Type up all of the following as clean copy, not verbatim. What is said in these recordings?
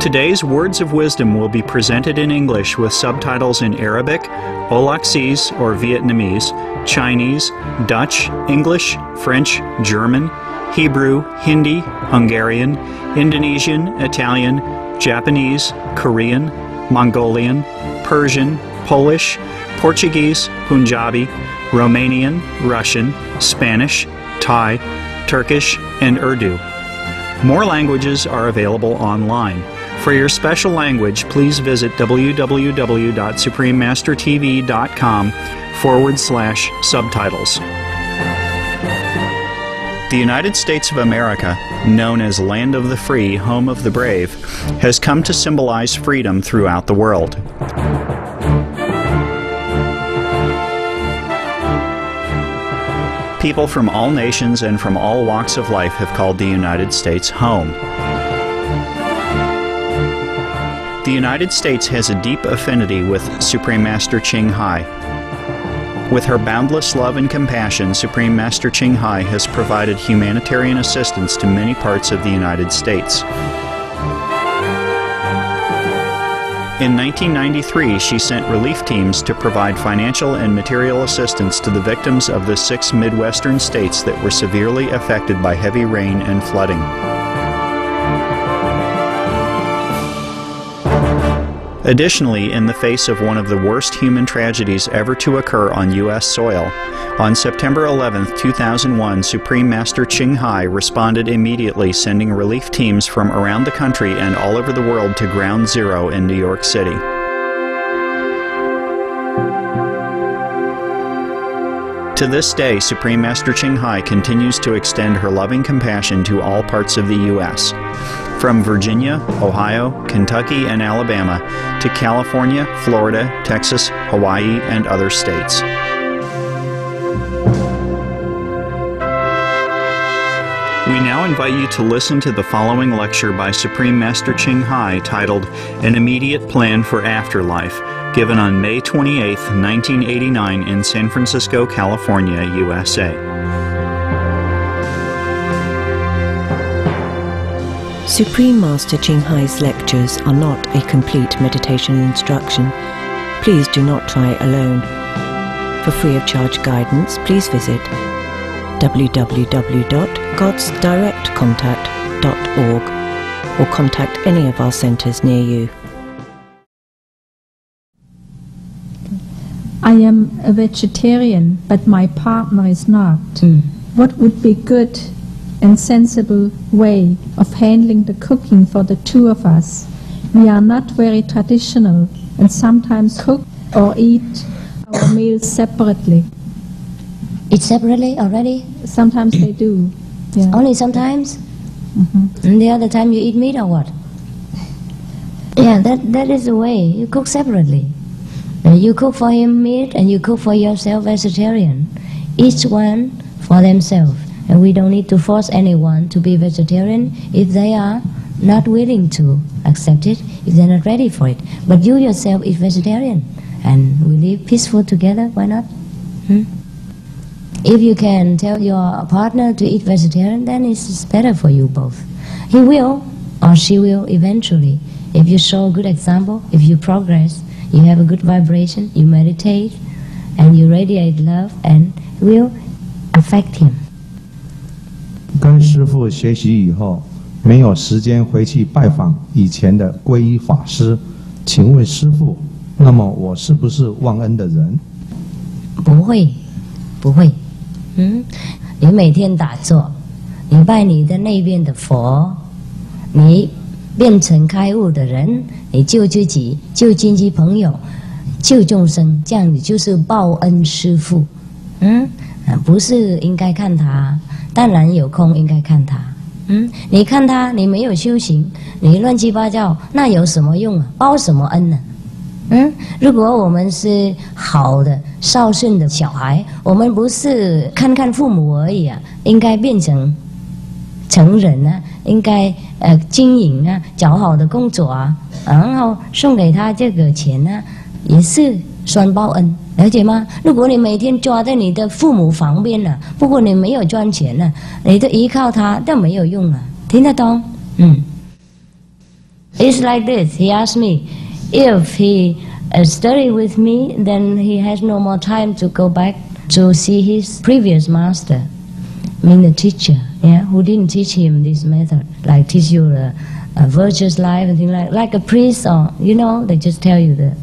Today's words of wisdom will be presented in English with subtitles in Arabic, Olaxese or Vietnamese, Chinese, Dutch, English, French, German, Hebrew, Hindi, Hungarian, Indonesian, Italian, Japanese, Korean, Mongolian, Persian, Polish, Portuguese, Punjabi, Romanian, Russian, Spanish, Thai, Turkish, and Urdu. More languages are available online. For your special language, please visit www.suprememastertv.com/subtitles. The United States of America, known as Land of the Free, Home of the Brave, has come to symbolize freedom throughout the world. People from all nations and from all walks of life have called the United States home. The United States has a deep affinity with Supreme Master Chinghai. With her boundless love and compassion, Supreme Master Chinghai has provided humanitarian assistance to many parts of the United States. In 1993, she sent relief teams to provide financial and material assistance to the victims of the 6 Midwestern states that were severely affected by heavy rain and flooding. Additionally, in the face of one of the worst human tragedies ever to occur on U.S. soil, on September 11, 2001, Supreme Master Chinghai responded immediately, sending relief teams from around the country and all over the world to Ground Zero in New York City. To this day, Supreme Master Chinghai continues to extend her loving compassion to all parts of the U.S., from Virginia, Ohio, Kentucky, and Alabama to California, Florida, Texas, Hawaii, and other states. We now invite you to listen to the following lecture by Supreme Master Chinghai titled An Immediate Plan for Afterlife, given on May 28, 1989 in San Francisco, California, USA. Supreme Master Chinghai's lectures are not a complete meditation instruction. Please do not try alone. For free of charge guidance, please visit www.godsdirectcontact.org or contact any of our centers near you. I am a vegetarian, but my partner is not. What would be good and sensible way of handling the cooking for the two of us? We are not very traditional and sometimes cook or eat our meals separately. Eat separately already? Sometimes they do. Yeah. Only sometimes? And the other time you eat meat or what? Yeah, that is the way. You cook separately. You cook for him meat and you cook for yourself vegetarian. Each one for themselves. And we don't need to force anyone to be vegetarian if they are not willing to accept it, if they're not ready for it. But you yourself is vegetarian, and we live peaceful together, why not? If you can tell your partner to eat vegetarian, then it's better for you both. He will, or she will eventually. If you show a good example, if you progress, you have a good vibration, you meditate, and you radiate love, and will affect him. 跟师父学习以后，没有时间回去拜访以前的皈依法师。请问师父，那么我是不是忘恩的人？不会，不会。你每天打坐，你拜你的那边的佛，你变成开悟的人，你救自己，救亲戚朋友，救众生，这样你就是报恩师父。不是应该看他。当然有空应该看他，你看他，你没有修行，你乱七八糟，那有什么用啊？报什么恩呢？如果我们是好的、孝顺的小孩，我们不是看看父母而已啊，应该变成成人啊，应该经营啊，找好的工作啊，然后送给他这个钱啊，也是双报恩。了解吗？如果你每天抓在你的父母旁边了，不过你没有赚钱了，你都依靠他，都没有用啊。听得懂？ It's like this. He asked me, if he study with me, then he has no more time to go back to see his previous master, I mean the teacher, who didn't teach him this method, like teach you a virtuous life and things like a priest, or they just tell you the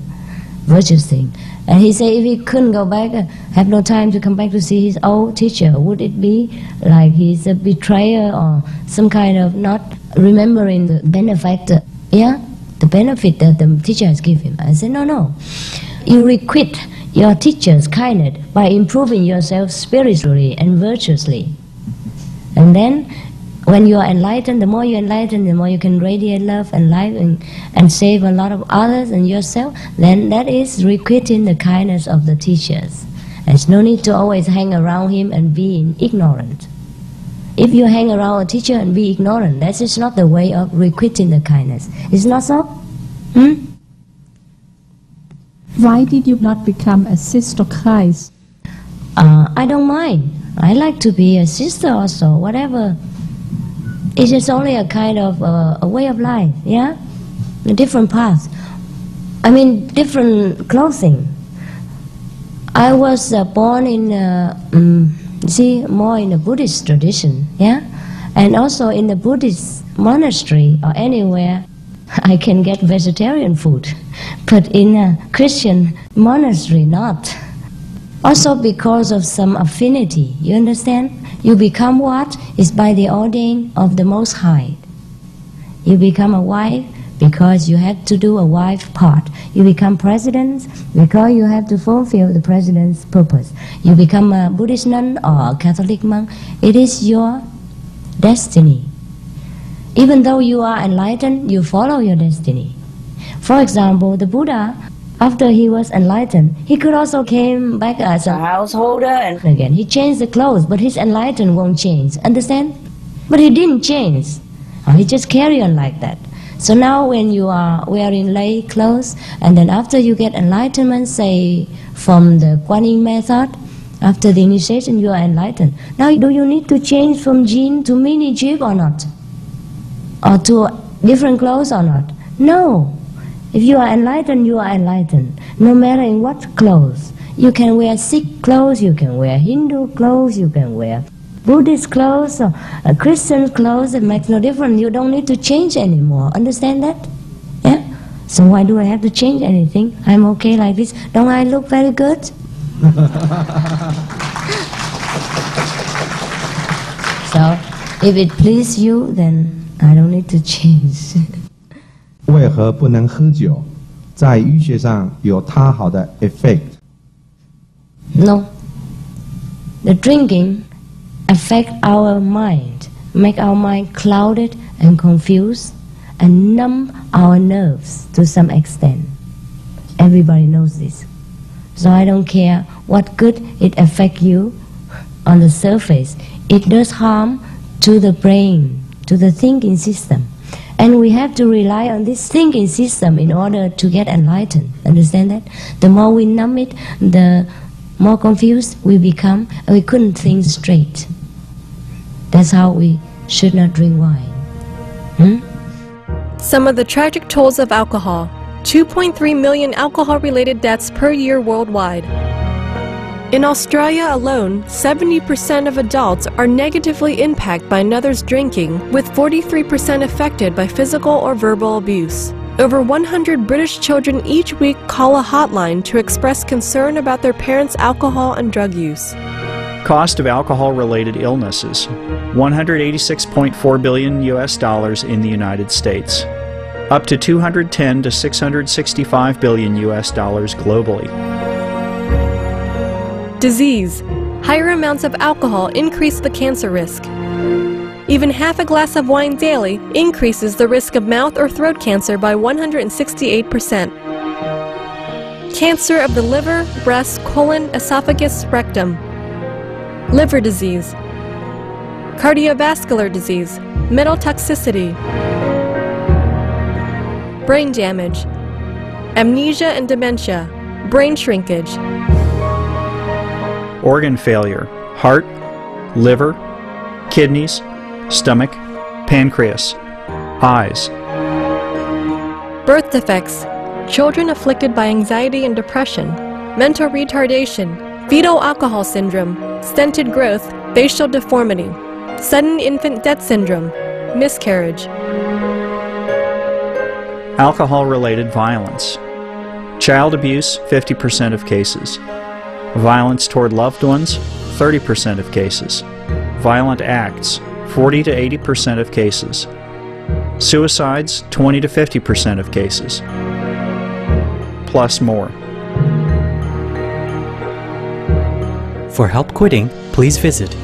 virtuous thing. And he said if he couldn't go back, have no time to come back to see his old teacher, would it be like he's a betrayer or some kind of not remembering the benefactor? The benefit that the teacher has given him. I said, no. You requite your teacher's kindness by improving yourself spiritually and virtuously. And then, when you are enlightened, the more you enlighten, the more you can radiate love and life and save a lot of others and yourself, then that is requiting the kindness of the teachers. There's no need to always hang around him and be ignorant. If you hang around a teacher and be ignorant, that is not the way of requiting the kindness. Is not so? Why did you not become a sister Christ? I don't mind. I like to be a sister also, whatever. It's just only a kind of a way of life, a different path. I mean, different clothing. I was born in, more in a Buddhist tradition, and also in the Buddhist monastery or anywhere, I can get vegetarian food, but in a Christian monastery, not. Also because of some affinity, you understand? You become what is by the ordain of the Most High. You become a wife because you have to do a wife part. You become president because you have to fulfill the president's purpose. You become a Buddhist nun or a Catholic monk. It is your destiny. Even though you are enlightened, you follow your destiny. For example, the Buddha, after he was enlightened, he could also came back as a householder and again. He changed the clothes, but his enlightened won't change. Understand? But he didn't change. He just carry on like that. So now when you are wearing lay clothes, and then after you get enlightenment, say from the Kuan Yin method, after the initiation you are enlightened. Now do you need to change from jean to mini jib or not? Or to different clothes or not? No. If you are enlightened, you are enlightened. No matter in what clothes. You can wear Sikh clothes, you can wear Hindu clothes, you can wear Buddhist clothes or Christian clothes. It makes no difference. You don't need to change anymore. Understand that? So why do I have to change anything? I'm okay like this. Don't I look very good? So if it pleases you, then I don't need to change. 为何不能喝酒？在医学上有它好的 effect。No. The drinking affect our mind, make our mind clouded and confused, and numb our nerves to some extent. Everybody knows this. So I don't care what good it affects you on the surface. It does harm to the brain, to the thinking system. And we have to rely on this thinking system in order to get enlightened. Understand that? The more we numb it, the more confused we become, and we couldn't think straight. That's how we should not drink wine. Some of the tragic tolls of alcohol. 2.3 million alcohol-related deaths per year worldwide. In Australia alone, 70% of adults are negatively impacted by another's drinking, with 43% affected by physical or verbal abuse. Over 100 British children each week call a hotline to express concern about their parents' alcohol and drug use. Cost of alcohol-related illnesses, $186.4 billion in the United States, up to $210 to $665 billion globally. Disease. Higher amounts of alcohol increase the cancer risk. Even half a glass of wine daily increases the risk of mouth or throat cancer by 168%. Cancer of the liver, breast, colon, esophagus, rectum. Liver disease. Cardiovascular disease. Metal toxicity. Brain damage. Amnesia and dementia. Brain shrinkage. Organ failure, heart, liver, kidneys, stomach, pancreas, eyes. birth defects, children afflicted by anxiety and depression, mental retardation, fetal alcohol syndrome, stunted growth, facial deformity, sudden infant death syndrome, miscarriage. Alcohol-related violence. Child abuse, 50% of cases. Violence toward loved ones, 30% of cases. Violent acts, 40 to 80% of cases. Suicides, 20 to 50% of cases. Plus more. For help quitting, please visit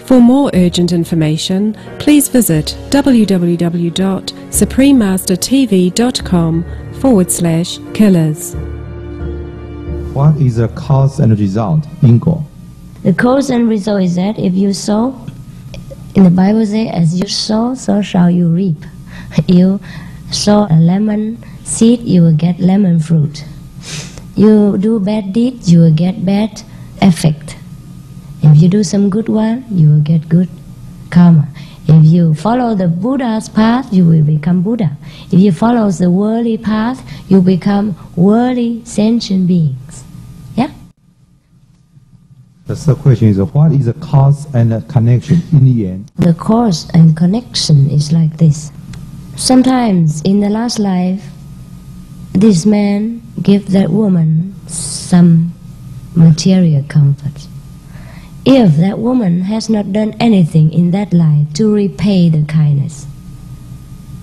For more urgent information, please visit www.suprememastertv.com/killers. What is the cause and result? 因果。 The cause and result is that if you sow, in the Bible says, as you sow, so shall you reap. You sow a lemon seed, you will get lemon fruit. You do bad deeds, you will get bad effect. If you do some good one, you will get good karma. If you follow the Buddha's path, you will become Buddha. If you follow the worldly path, you become worldly sentient beings. Yeah? The third question is, what is the cause and the connection in the end? The cause and connection is like this. Sometimes in the last life, this man gave that woman some material comfort. If that woman has not done anything in that life to repay the kindness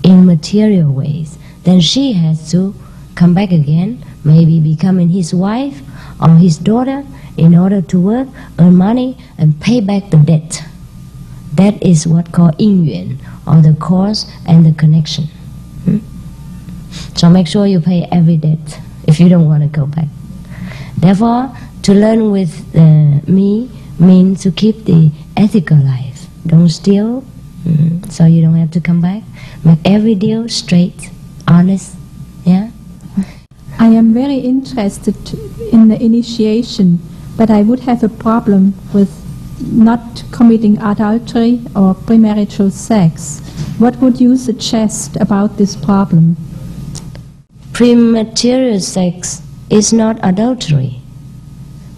in material ways, then she has to come back again, maybe becoming his wife or his daughter, in order to work, earn money, and pay back the debt. That is what called 因缘, or the cause and the connection. So make sure you pay every debt if you don't want to go back. Therefore, to learn with me means to keep the ethical life. Don't steal, so you don't have to come back. Make every deal straight, honest. Yeah. I am very interested in the initiation, but I would have a problem with not committing adultery or premarital sex. What would you suggest about this problem? Premarital sex is not adultery,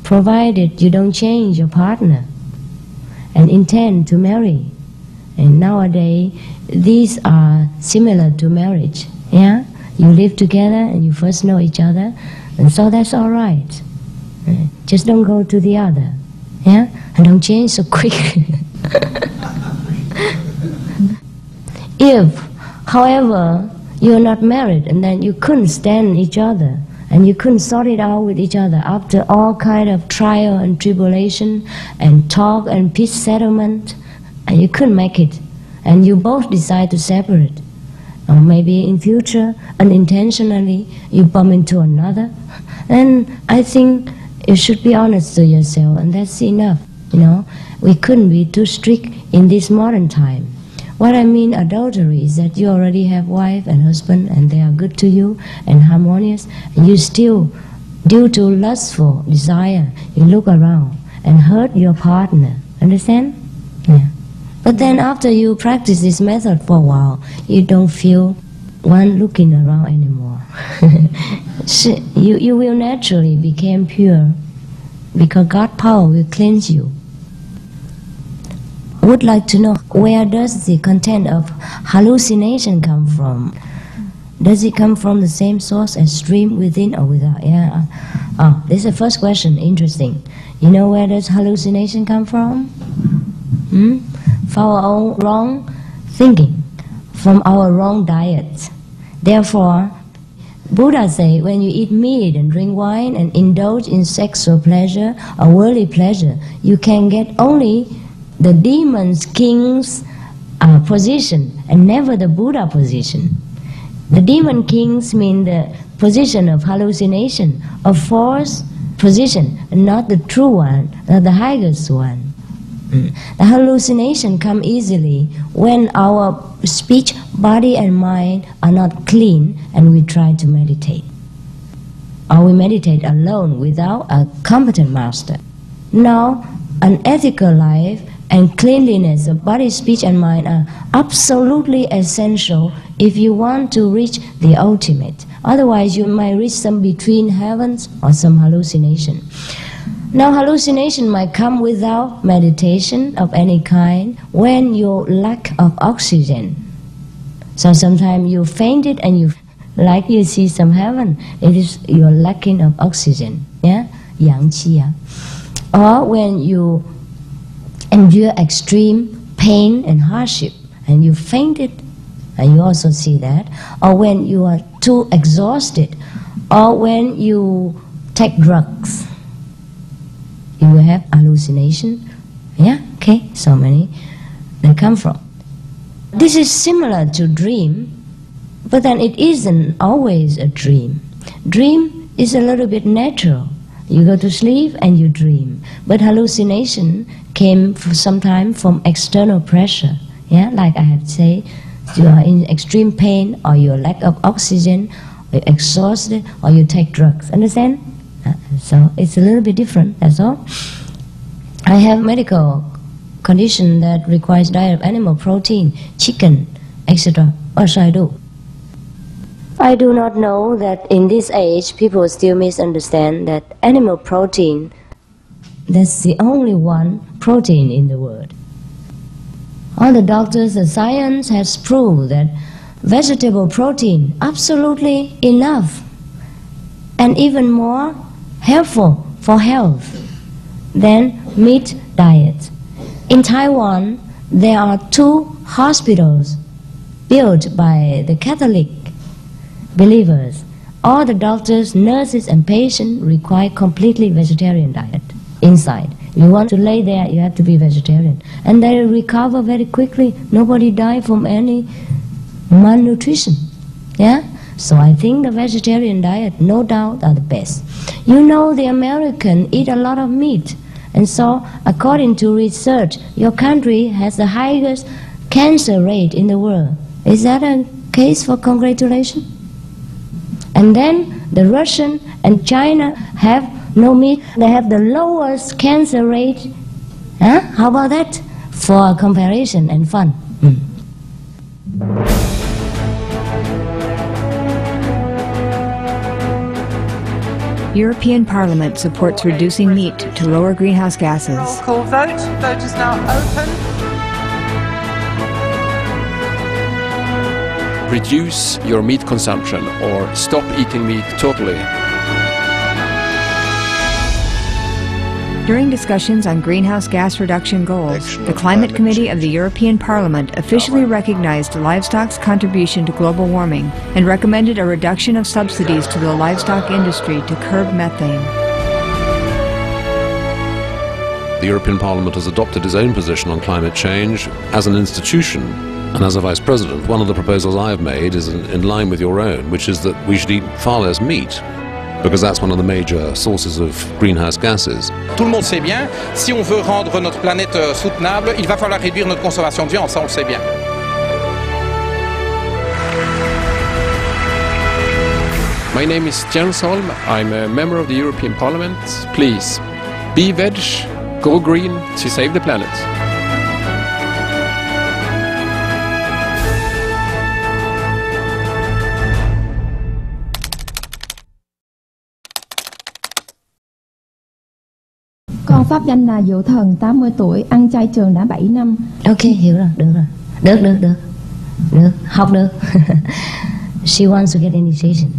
provided you don't change your partner and intend to marry. And nowadays, these are similar to marriage. Yeah, you live together and you first know each other, and so that's all right. Just don't go to the other. Yeah, and don't change so quick. If, however, you're not married and then you couldn't stand each other and you couldn't sort it out with each other after all kind of trial and tribulation and talk and peace settlement, and you couldn't make it, and you both decide to separate, or maybe in future unintentionally you bump into another, then I think you should be honest to yourself, and that's enough. You know, we couldn't be too strict in this modern time. What I mean adultery is that you already have wife and husband and they are good to you and harmonious, and you still, due to lustful desire, you look around and hurt your partner. Understand? Yeah. But then after you practice this method for a while, you don't feel one looking around anymore. You will naturally become pure because God's power will cleanse you. I would like to know, where does the content of hallucination come from? Does it come from the same source as dream, within or without? Yeah. Oh, this is the first question. Interesting. You know where does hallucination come from? From our own wrong thinking, from our wrong diet. Therefore, Buddha say, when you eat meat and drink wine and indulge in sexual pleasure or worldly pleasure, you can get only the demon's king's position and never the Buddha position. The demon kings mean the position of hallucination, a false position, and not the true one, not the highest one. The hallucination come easily when our speech, body and mind are not clean and we try to meditate. or we meditate alone without a competent master. Now, an ethical life and cleanliness of body, speech and mind are absolutely essential if you want to reach the ultimate. Otherwise, you might reach some between heavens or some hallucination. Now, hallucination might come without meditation of any kind when you lack of oxygen. So sometimes you fainted and you see some heaven. It is you're lacking of oxygen, yeah, yang qi. Or when you endure extreme pain and hardship and you fainted, and you also see that. Or when you are too exhausted, or when you take drugs, you will have hallucination. Yeah, okay, so many they come from. This is similar to dream, but then it isn't always a dream. Dream is a little bit natural. You go to sleep and you dream. But hallucination came sometimes from external pressure. Yeah, like I have said, you are in extreme pain, or you lack of oxygen, or you're exhausted, or you take drugs. Understand? So it's a little bit different, that's all. I have medical condition that requires diet of animal protein, chicken, etc. What should I do? I do not know that in this age people still misunderstand that animal protein, that's the only one protein in the world. All the doctors and science has proved that vegetable protein absolutely enough and even more helpful for health than meat diet. In Taiwan, there are 2 hospitals built by the Catholic believers. All the doctors, nurses and patients require completely vegetarian diet inside. You want to lay there, you have to be vegetarian. And they recover very quickly. Nobody died from any malnutrition. Yeah? So I think the vegetarian diet, no doubt, are the best. You know the Americans eat a lot of meat. And so, according to research, your country has the highest cancer rate in the world. Is that a case for congratulation? And then the Russian and China have no meat. They have the lowest cancer rate. Huh? How about that? For comparison and fun. European Parliament supports reducing meat to lower greenhouse gases. Roll call vote. Vote is now open. Reduce your meat consumption or stop eating meat totally. During discussions on greenhouse gas reduction goals, the Climate Committee of the European Parliament officially recognized livestock's contribution to global warming and recommended a reduction of subsidies to the livestock industry to curb methane. The European Parliament has adopted its own position on climate change as an institution. And as a Vice President, one of the proposals I have made is in line with your own, which is that we should eat far less meat, because that's one of the major sources of greenhouse gases. Tout le monde sait bien, si on veut rendre notre planète soutenable, il va falloir réduire notre consommation de viande, ça on le sait bien. My name is Jens Holm, I'm a member of the European Parliament. Please, be veg, go green to save the planet. Con pháp danh là Diệu Thần, 80 tuổi, ăn chay trường đã 7 năm. Ok, hiểu rồi, được rồi. Được, học được. She wants to get initiation.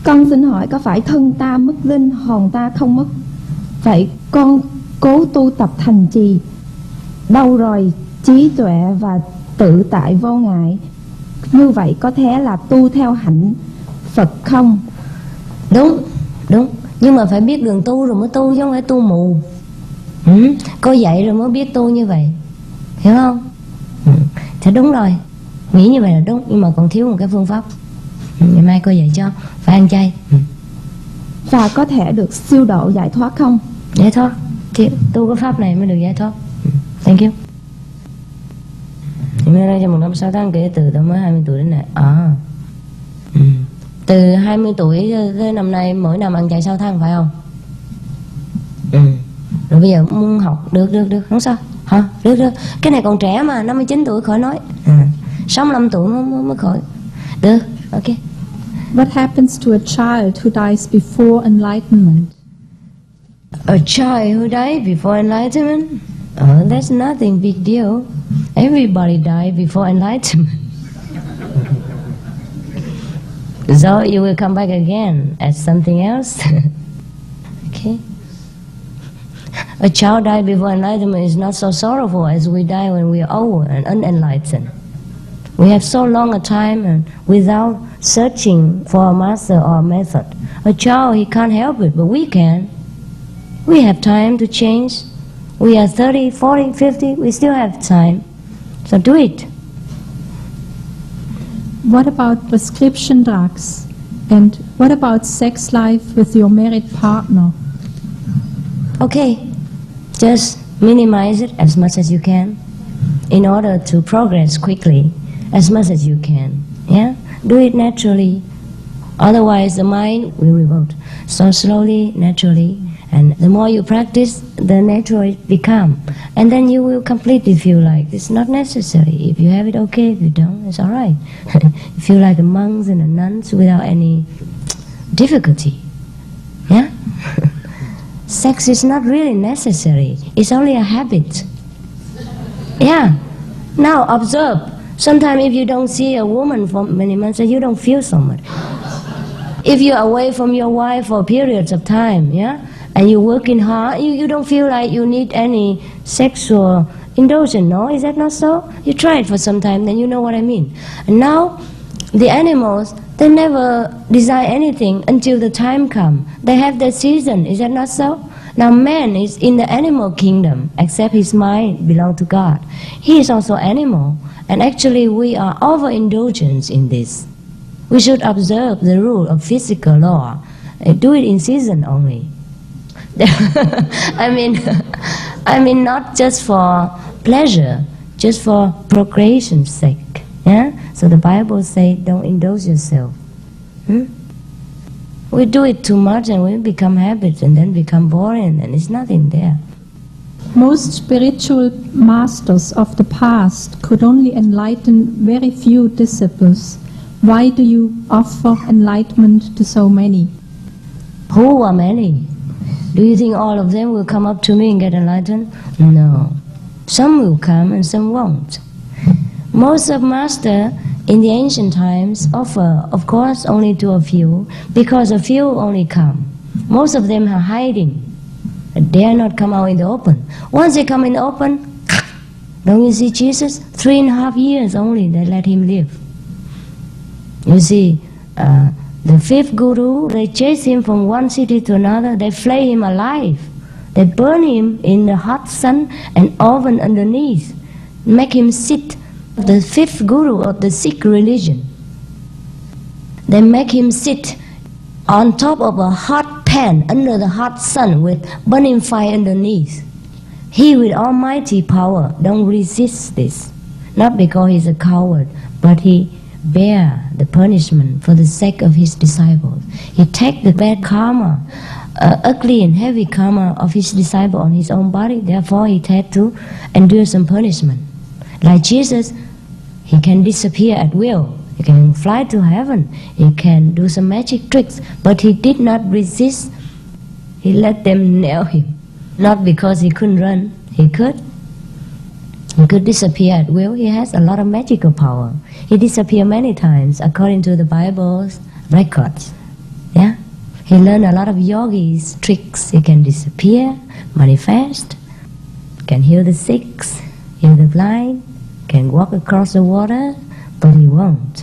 Con xin hỏi có phải thân ta mất linh, hồn ta không mất? Vậy con cố tu tập thành trì, đâu rồi trí tuệ và tự tại vô ngại, như vậy có thể là tu theo hạnh Phật không? Đúng. Nhưng mà phải biết đường tu rồi mới tu, chứ không phải tu mù. Cô dạy rồi mới biết tu như vậy, hiểu không? Thì đúng rồi, nghĩ như vậy là đúng, nhưng mà còn thiếu một cái phương pháp. Ngày mai cô dạy cho, phải ăn chay. Và có thể được siêu độ giải thoát không? Giải thoát, thì tu cái pháp này mới được giải thoát. Thank you. Thì mới ra cho 1 năm 6 tháng kể từ tao mới 20 tuổi đến này. Từ 20 tuổi tới năm nay mỗi năm ăn chay 6 tháng phải không? Rồi bây giờ muốn học được, không sao. Hả? Được. Cái này còn trẻ mà, 59 tuổi khỏi nói. 65 tuổi mới khỏi. Được, ok. What happens to a child who dies before enlightenment? A child who died before enlightenment? Oh, that's nothing big deal. Everybody died before enlightenment. So you will come back again as something else. Okay. A child died before enlightenment is not so sorrowful as we die when we are old and unenlightened. We have so long a time and without searching for a master or a method. A child, he can't help it, but we can. We have time to change. We are 30, 40, 50, we still have time. So do it. What about prescription drugs? And what about sex life with your married partner? Okay, just minimize it as much as you can in order to progress quickly as much as you can. Yeah? Do it naturally. Otherwise the mind will revolt. So slowly, naturally, and the more you practice, the natural it becomes. And then you will completely feel like it's not necessary. If you have it, okay. If you don't, it's all right. You feel like the monks and the nuns without any difficulty. Yeah? Sex is not really necessary. It's only a habit. Yeah. Now observe. Sometimes if you don't see a woman for many months, you don't feel so much. If you're away from your wife for periods of time, yeah, and you're working hard, you don't feel like you need any sexual indulgence, no? Is that not so? You try it for some time, then you know what I mean. And now, the animals, they never desire anything until the time comes. They have their season, is that not so? Now man is in the animal kingdom, except his mind belongs to God. He is also animal, and actually we are overindulgent in this. We should observe the rule of physical law. Do it in season only. I mean not just for pleasure, just for procreation's sake. Yeah? So the Bible says don't indulge yourself. We do it too much and we become habits and then become boring and it's nothing there. Most spiritual masters of the past could only enlighten very few disciples. Why do you offer enlightenment to so many? Who are many? Do you think all of them will come up to me and get enlightened? No. Some will come and some won't. Most of Master in the ancient times offer, of course, only to a few, because a few only come. Most of them are hiding. They dare not come out in the open. Once they come in the open, don't you see Jesus? 3.5 years only they let him live. You see, the fifth guru, they chase him from one city to another, they flay him alive. They burn him in the hot sun and oven underneath, make him sit. The fifth guru of the Sikh religion, they make him sit on top of a hot pan under the hot sun with burning fire underneath. He with almighty power don't resist this, not because he's a coward, but he bear the punishment for the sake of his disciples. He take the bad karma, ugly and heavy karma of his disciple on his own body, therefore he had to endure some punishment. Like Jesus, he can disappear at will. He can fly to heaven. He can do some magic tricks. But he did not resist. He let them nail him. Not because he couldn't run. He could. He could disappear at will. He has a lot of magical power. He disappeared many times according to the Bible's records. Yeah? He learned a lot of yogis' tricks. He can disappear, manifest, can heal the sick, heal the blind, can walk across the water, but he won't.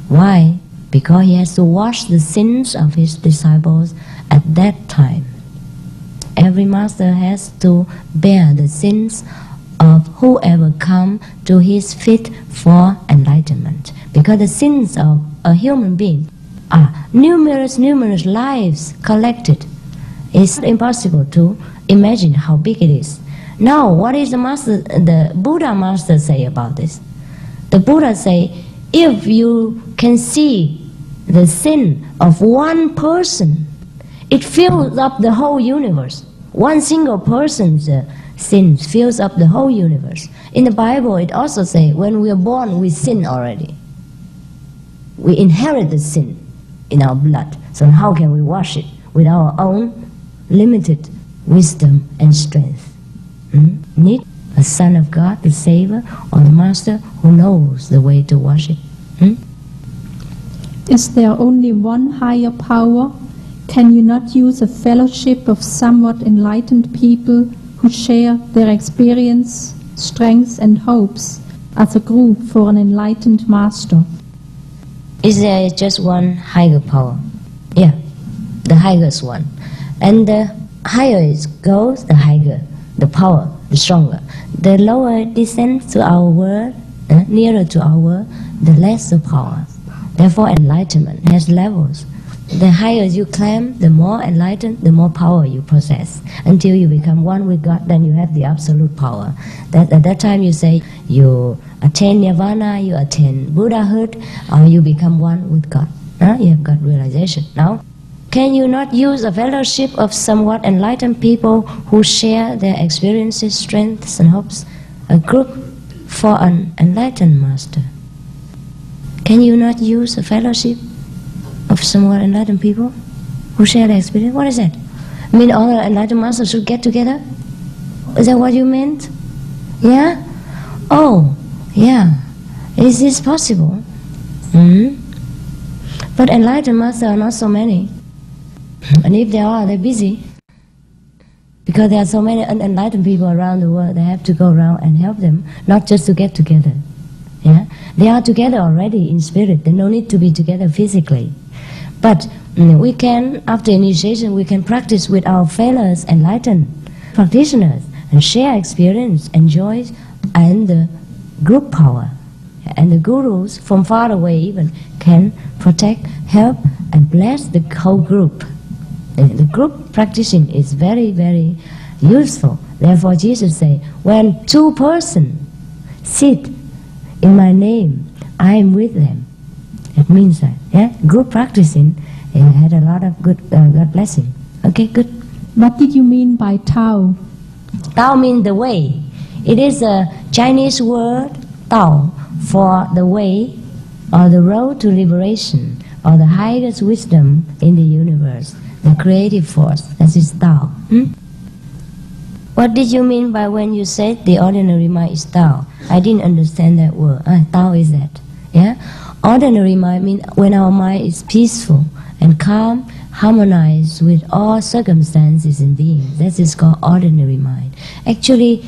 Why? Because he has to wash the sins of his disciples at that time. Every master has to bear the sins of whoever come to his feet for enlightenment. Because the sins of a human being are numerous lives collected. It's impossible to imagine how big it is. Now, what is the Buddha master say about this? The Buddha say, if you can see the sin of one person, it fills up the whole universe. One single person's sin fills up the whole universe. In the Bible, it also says, when we are born, we sin already. We inherit the sin in our blood. So how can we wash it? With our own limited wisdom and strength. Need a Son of God, the Savior, or the Master who knows the way to wash it. Is there only one higher power? Can you not use a fellowship of somewhat enlightened people who share their experience, strengths and hopes as a group for an enlightened Master? Is there just one higher power? Yeah, the highest one. And the higher it goes, the higher the power, the stronger. The lower it descends to our world, nearer to our world, the less the power. Therefore, enlightenment has levels. The higher you climb, the more enlightened, the more power you possess. Until you become one with God, then you have the absolute power. At that time you say you attain nirvana, you attain Buddhahood, or you become one with God. You have got realization. Now, can you not use a fellowship of somewhat enlightened people who share their experiences, strengths and hopes, a group for an enlightened Master? Can you not use a fellowship of somewhat enlightened people who share their experience? What is that? I mean, all the enlightened Masters should get together? Is that what you meant? Yeah? Oh, yeah. Is this possible? But enlightened Masters are not so many. And if they are, they're busy. Because there are so many unenlightened people around the world, they have to go around and help them, not just to get together. Yeah? They are together already in spirit. They don't need to be together physically. But we can, after initiation, we can practice with our fellows enlightened practitioners and share experience and joys and the group power. And the gurus from far away even can protect, help and bless the whole group. The group practicing is very, very useful. Therefore Jesus said, when 2 persons sit in my name, I am with them. It means that, yeah, group practicing had a lot of good God blessing. Okay, good. What did you mean by Tao? Tao means the way. It is a Chinese word, Tao, for the way or the road to liberation or the highest wisdom in the universe, the creative force. That is Tao. What did you mean by when you said the ordinary mind is Tao? I didn't understand that word. Tao is that. Yeah? Ordinary mind means when our mind is peaceful and calm, harmonized with all circumstances and beings. That is called ordinary mind. Actually,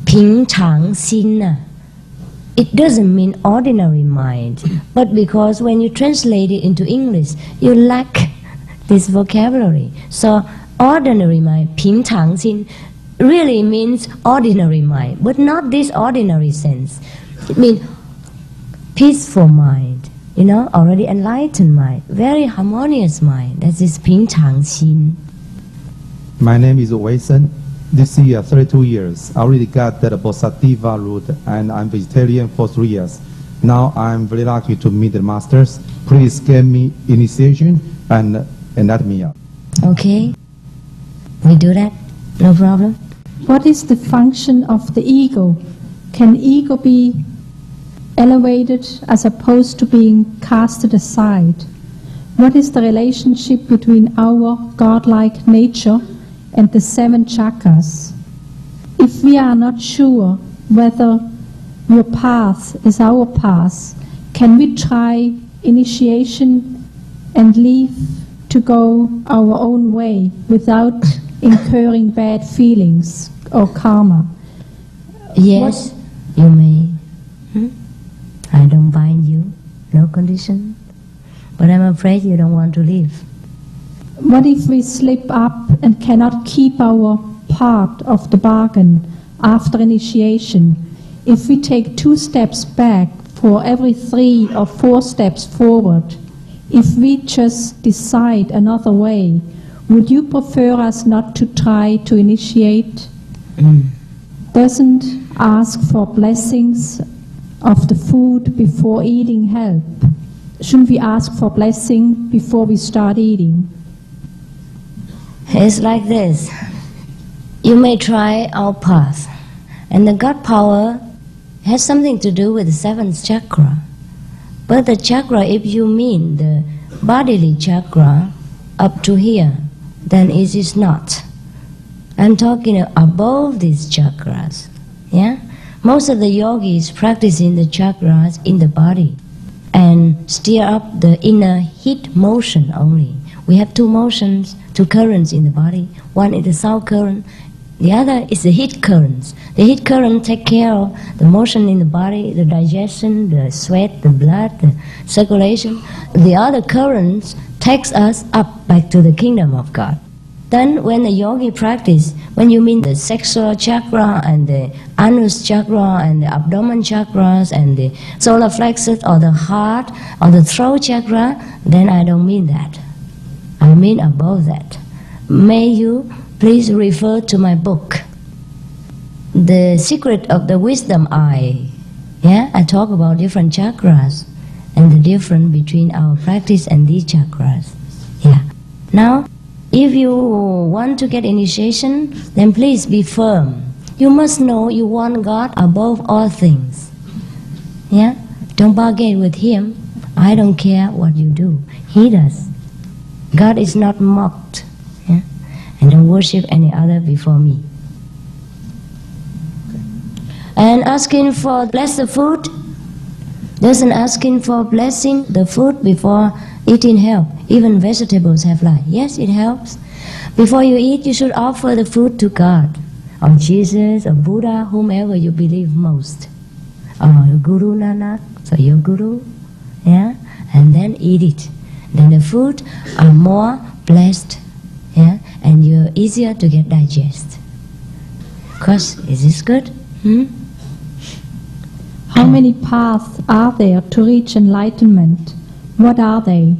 平常心, it doesn't mean ordinary mind, but because when you translate it into English, you lack this vocabulary. So ordinary mind, 平常心, really means ordinary mind, but not this ordinary sense. It means peaceful mind, already enlightened mind, very harmonious mind. That is 平常心. My name is Wei Sen. This year, 32 years. I already got that Bodhisattva route, and I'm vegetarian for 3 years. Now I'm very lucky to meet the masters. Please give me initiation and let me up. Okay, we do that, no problem. What is the function of the ego? Can ego be elevated as opposed to being casted aside? What is the relationship between our godlike nature and the 7 chakras? If we are not sure whether your path is our path, can we try initiation and leave to go our own way without incurring bad feelings or karma? Yes, you may. I don't bind you, no condition. But I'm afraid you don't want to leave. What if we slip up and cannot keep our part of the bargain after initiation? If we take 2 steps back for every 3 or 4 steps forward, if we just decide another way, would you prefer us not to try to initiate? Doesn't ask for blessings of the food before eating help? shouldn't we ask for blessing before we start eating? It's like this. You may try our path, and the God power has something to do with the seventh chakra. But the chakra, if you mean the bodily chakra up to here, then it is not. I'm talking above these chakras. Yeah? Most of the yogis practicing the chakras in the body and stir up the inner heat motion only. We have two motions, two currents in the body. One is the sound current, the other is the heat currents. The heat current take care of the motion in the body, the digestion, the sweat, the blood, the circulation. The other currents takes us up back to the kingdom of God. Then when the yogi practice, when you mean the sexual chakra and the anus chakra and the abdomen chakras and the solar plexus or the heart or the throat chakra, then I don't mean that. I mean above that. May you please refer to my book, The Secret of the Wisdom Eye. Yeah, I talk about different chakras and the difference between our practice and these chakras. Yeah. Now, if you want to get initiation, then please be firm. You must know you want God above all things. Yeah? Don't bargain with Him. I don't care what you do. He does. God is not mocked. Yeah? And don't worship any other before me. And asking for bless the food doesn't asking for blessing the food before eating help. Even vegetables have life. Yes, it helps. Before you eat, you should offer the food to God, or Jesus, or Buddha, whomever you believe most, or Guru Nanak, so your Guru, yeah, and then eat it. Then the food are more blessed, yeah, and you're easier to get digest. Because is this good? How many paths are there to reach enlightenment? What are they?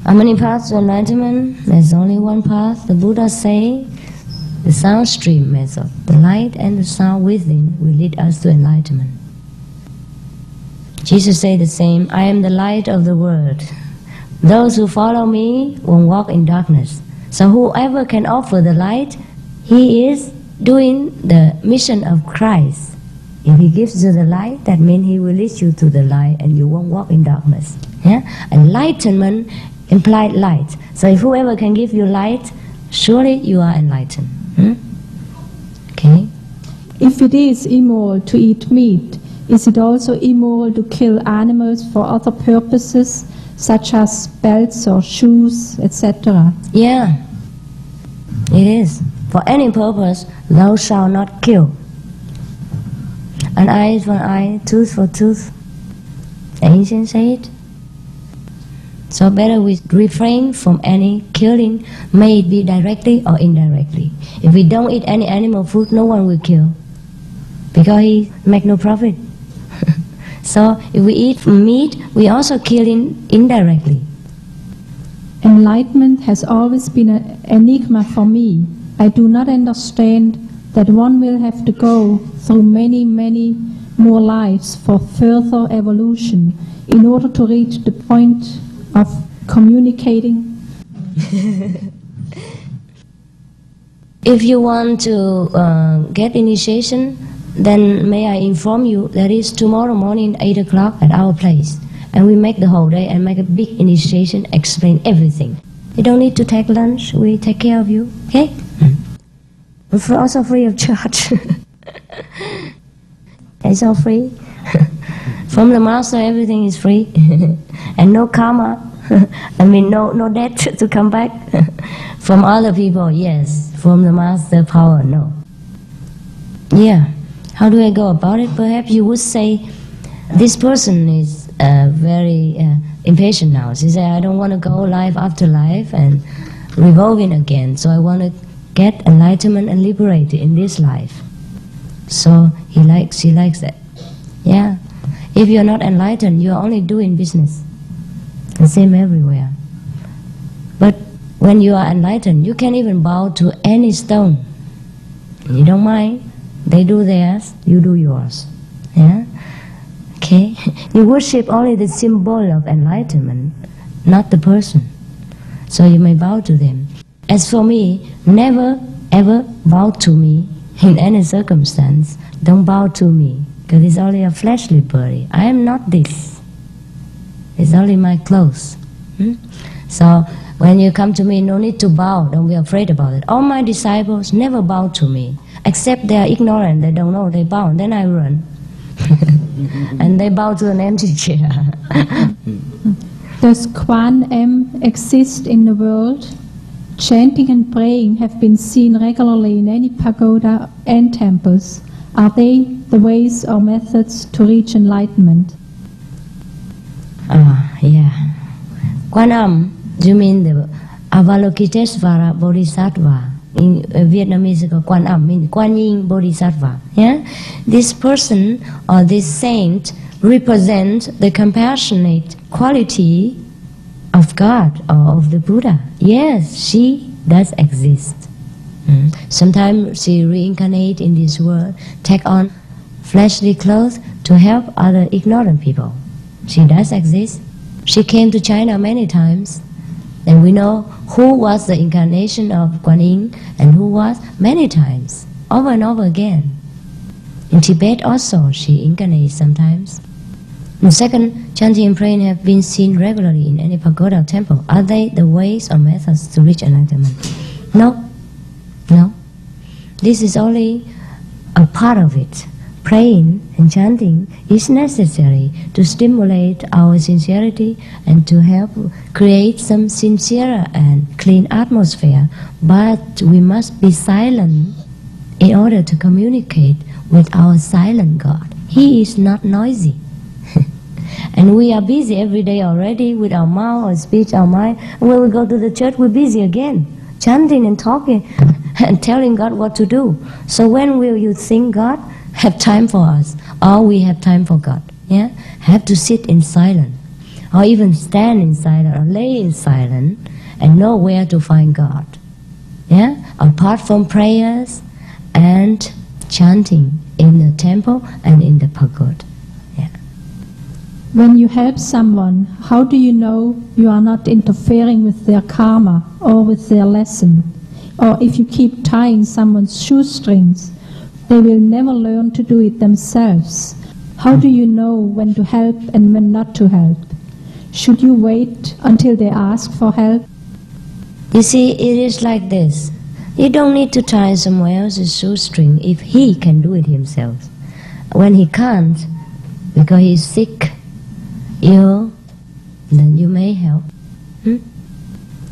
How many paths to enlightenment? There's only one path. The Buddha say the sound stream method. The light and the sound within will lead us to enlightenment. Jesus say the same. I am the light of the world. Those who follow me won't walk in darkness. So whoever can offer the light, he is doing the mission of Christ. If he gives you the light, that means he will lead you to the light and you won't walk in darkness. Yeah? Enlightenment implied light. So if whoever can give you light, surely you are enlightened. Okay? If it is immoral to eat meat, is it also immoral to kill animals for other purposes, such as belts or shoes, etc.? Yeah, it is. For any purpose, thou shalt not kill. An eye for an eye, tooth for tooth. The ancients say it. So better we refrain from any killing, may it be directly or indirectly. If we don't eat any animal food, no one will kill, because he make no profit. So if we eat meat, we also killing indirectly. Enlightenment has always been an enigma for me. I do not understand that one will have to go through many, many more lives for further evolution in order to reach the point of communicating. If you want to get initiation, then may I inform you that is tomorrow morning 8 o'clock at our place. And we make the whole day and make a big initiation, explain everything. You don't need to take lunch, we take care of you, okay? We're also free of charge. It's all free. From the master, everything is free. And no karma. I mean, no debt to come back. From other people, yes. From the master power, no. Yeah. How do I go about it? Perhaps you would say, this person is very impatient now. She said, I don't want to go life after life and revolving again. So I want to get enlightenment and liberated in this life. So she likes that. Yeah. If you're not enlightened, you're only doing business. The same everywhere. But when you are enlightened, you can even bow to any stone. You don't mind. They do theirs, you do yours. Yeah? Okay. Okay? You worship only the symbol of enlightenment, not the person. So you may bow to them. As for me, never ever bow to me in any circumstance. Don't bow to me, because it's only a fleshly body. I am not this. It's only my clothes. So when you come to me, no need to bow. Don't be afraid about it. All my disciples never bow to me, except they are ignorant. They don't know. They bow. Then I run. And they bow to an empty chair. Does Quan Em exist in the world? Chanting and praying have been seen regularly in any pagoda and temples. Are they the ways or methods to reach enlightenment? Yeah. Quan Am, you mean the Avalokitesvara Bodhisattva? In Vietnamese, Quan Am means Quan Yin Bodhisattva. Yeah? This person or this saint represents the compassionate quality of God or of the Buddha. Yes, she does exist. Sometimes she reincarnates in this world, take on fleshly clothes to help other ignorant people. She does exist. She came to China many times, and we know who was the incarnation of Kuan Yin and who was many times, over and over again. In Tibet also she incarnates sometimes. And second, chanting and praying have been seen regularly in any pagoda or temple. Are they the ways or methods to reach enlightenment? No. No. This is only a part of it. Praying and chanting is necessary to stimulate our sincerity and to help create some sincere and clean atmosphere. But we must be silent in order to communicate with our silent God. He is not noisy. And we are busy every day already with our mouth, our speech, our mind. When we go to the church, we're busy again, chanting and talking and telling God what to do. So when will you think God have time for us, or we have time for God? Yeah, have to sit in silence, or even stand in silence, or lay in silence, and know where to find God. Yeah, apart from prayers and chanting in the temple and in the pagoda. Yeah. When you help someone, how do you know you are not interfering with their karma or with their lesson? Or if you keep tying someone's shoestrings, they will never learn to do it themselves. How do you know when to help and when not to help? Should you wait until they ask for help? You see, it is like this. You don't need to tie someone else's shoestring if he can do it himself. When he can't, because he's sick, ill, then you may help.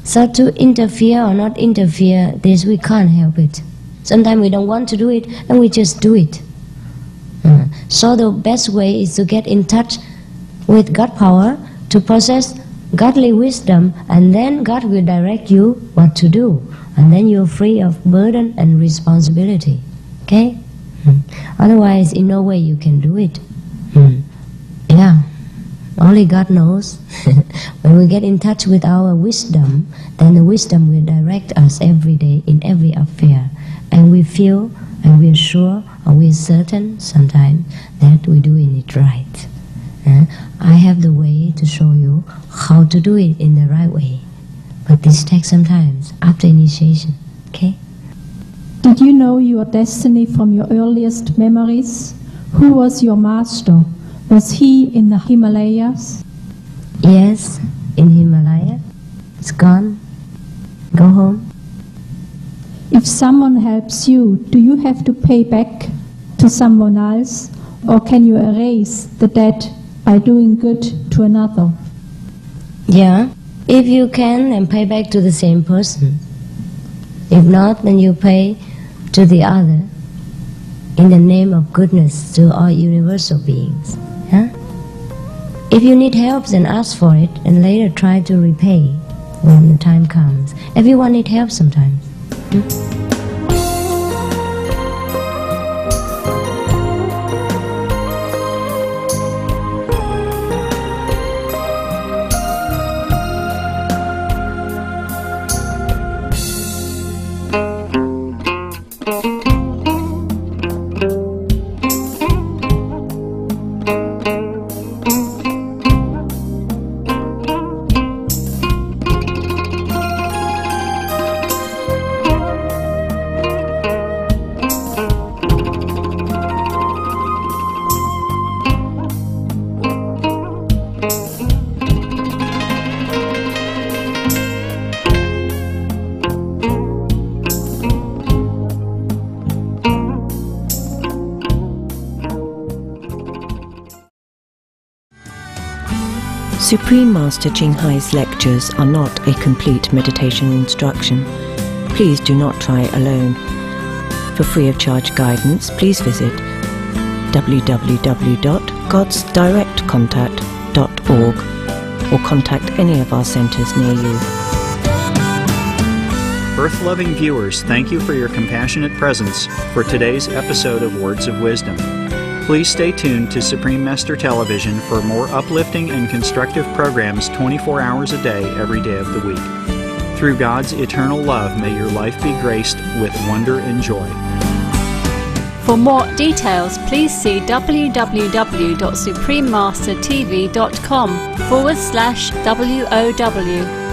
So to interfere or not interfere, this we can't help it. Sometimes we don't want to do it, and we just do it. So the best way is to get in touch with God power, to possess godly wisdom, and then God will direct you what to do. And then you're free of burden and responsibility. Okay? Otherwise, in no way you can do it. Yeah. Only God knows. When we get in touch with our wisdom, then the wisdom will direct us every day in every affair. And we feel, and we're sure, or we're certain sometimes that we're doing it right. I have the way to show you how to do it in the right way. But this takes some time after initiation. Okay? Did you know your destiny from your earliest memories? Who was your master? Was he in the Himalayas? Yes, in Himalaya. It's gone. Go home. If someone helps you, do you have to pay back to someone else? Or can you erase the debt by doing good to another? Yeah. If you can, then pay back to the same person. If not, then you pay to the other in the name of goodness to all universal beings. Huh? If you need help, then ask for it and later try to repay when the time comes. Everyone needs help sometimes. Supreme Master Chinghai's lectures are not a complete meditation instruction. Please do not try alone. For free of charge guidance, please visit www.godsdirectcontact.org or contact any of our centers near you. Earth-loving viewers, thank you for your compassionate presence for today's episode of Words of Wisdom. Please stay tuned to Supreme Master Television for more uplifting and constructive programs 24 hours a day, every day of the week. Through God's eternal love, may your life be graced with wonder and joy. For more details, please see www.suprememastertv.com/WOW.